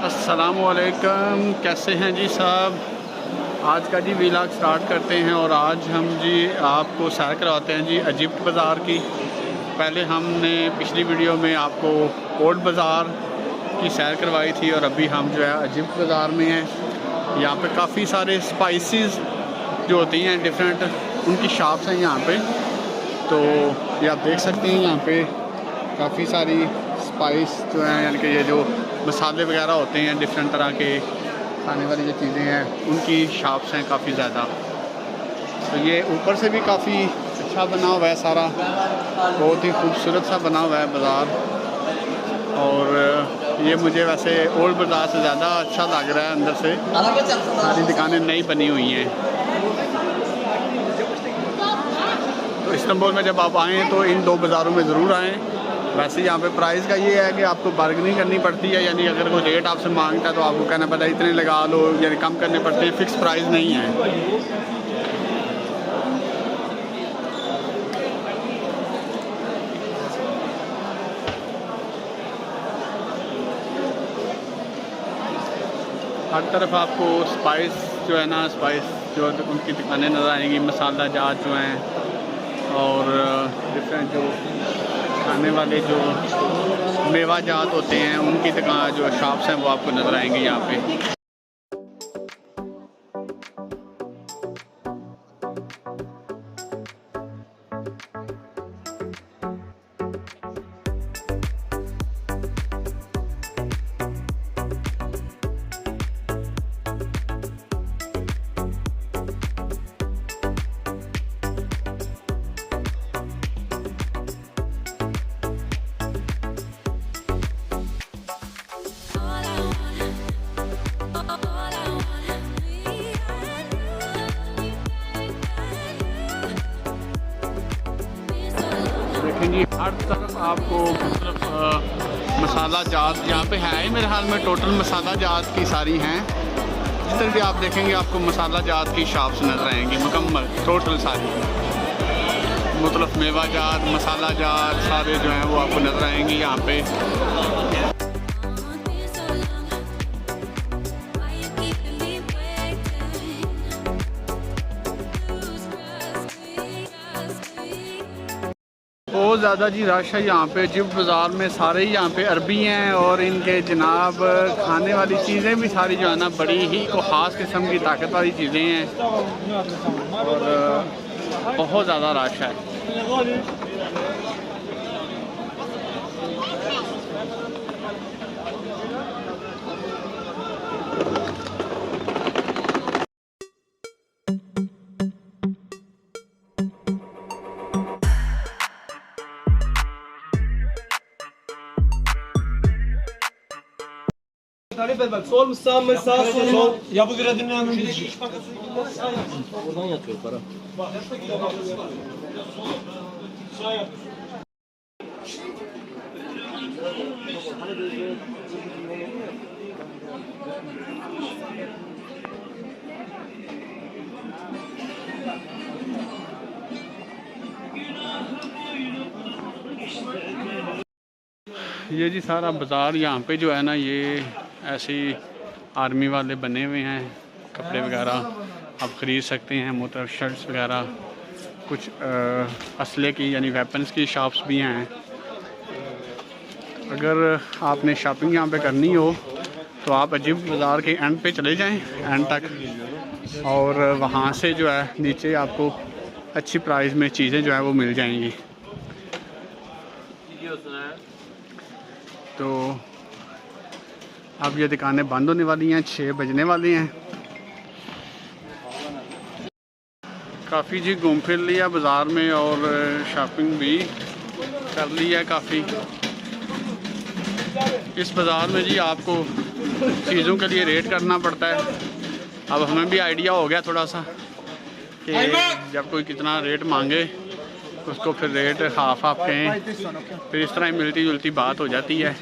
अस्सलामुअलैकुम, कैसे हैं जी साहब। आज का जी व्लॉग स्टार्ट करते हैं और आज हम जी आपको सैर करवाते हैं जी इजिप्ट बाज़ार की। पहले हमने पिछली वीडियो में आपको ओल्ड बाज़ार की सैर करवाई थी और अभी हम जो है इजिप्ट बाज़ार में हैं। यहाँ पे काफ़ी सारे स्पाइसेस जो होती हैं डिफरेंट, उनकी शॉप्स हैं यहाँ पे। तो ये आप देख सकते हैं यहाँ पे काफ़ी सारी स्पाइस जो हैं, यानी कि ये जो मसाले वगैरह होते हैं डिफरेंट तरह के खाने वाली जो चीज़ें हैं, उनकी शॉप्स हैं काफ़ी ज़्यादा। तो ये ऊपर से भी काफ़ी अच्छा बना हुआ है, सारा बहुत ही खूबसूरत सा बना हुआ है बाज़ार। और ये मुझे वैसे ओल्ड बाज़ार से ज़्यादा अच्छा लग रहा है अंदर से। सारी दुकानें नई बनी हुई हैं। तो इस्तांबुल में जब आप आएँ तो इन दो बाज़ारों में ज़रूर आएँ। वैसे यहाँ पे प्राइस का ये है कि आपको बार्गेनिंग करनी पड़ती है, यानी अगर कोई रेट आपसे मांगता है तो आपको कहना पड़ता है इतने लगा लो, यानी कम करने पड़ते हैं, फ़िक्स प्राइस नहीं है। हर तरफ आपको स्पाइस जो है ना, स्पाइस जो उनकी दुकानें नज़र आएंगी, मसाला जात जो हैं और डिफरेंट जो खाने वाले जो मेवा जात होते हैं उनकी दुकान जो शॉप्स हैं वो आपको नज़र आएंगे यहाँ पे। देखें जी, हर तरफ आपको मतलब मसाला जात यहाँ पे है ही, मेरे ख्याल में टोटल मसाला जात की सारी हैं। जिस तरह भी आप देखेंगे आपको मसाला जात की शॉप्स नज़र आएंगी मुकम्मल, टोटल सारी, मतलब मेवा जात, मसाला जात सारे जो हैं वो आपको नज़र आएंगी यहाँ पे। बहुत ज़्यादा जी रश है यहाँ पे इजिप्ट बाज़ार में। सारे ही यहाँ पे अरबी हैं और इनके जनाब खाने वाली चीज़ें भी सारी जो है ना बड़ी ही को ख़ास किस्म की ताकत वाली चीज़ें हैं और बहुत ज़्यादा रश है। Sol mu sağ mı sağ sol. Ya bu gradinin hemen bir oradan yatıyor para. ये जी सारा बाज़ार यहाँ पे जो है ना, ये ऐसे आर्मी वाले बने हुए हैं, कपड़े वगैरह आप ख़रीद सकते हैं, मतलब शर्ट्स वगैरह, कुछ असले की यानी वेपन्स की शॉप्स भी हैं। अगर आपने शॉपिंग यहाँ पे करनी हो तो आप इजिप्ट बाज़ार के एंड पे चले जाएं, एंड तक, और वहाँ से जो है नीचे आपको अच्छी प्राइस में चीज़ें जो है वो मिल जाएंगी। तो अब ये दुकानें बंद होने वाली हैं, 6 बजने वाली हैं। काफ़ी जी घूम फिर लिया बाज़ार में और शॉपिंग भी कर ली है काफ़ी। इस बाज़ार में जी आपको चीज़ों के लिए रेट करना पड़ता है। अब हमें भी आइडिया हो गया थोड़ा सा कि जब कोई कितना रेट मांगे उसको फिर रेट हाफ कहें, फिर इस तरह मिलती जुलती बात हो जाती है।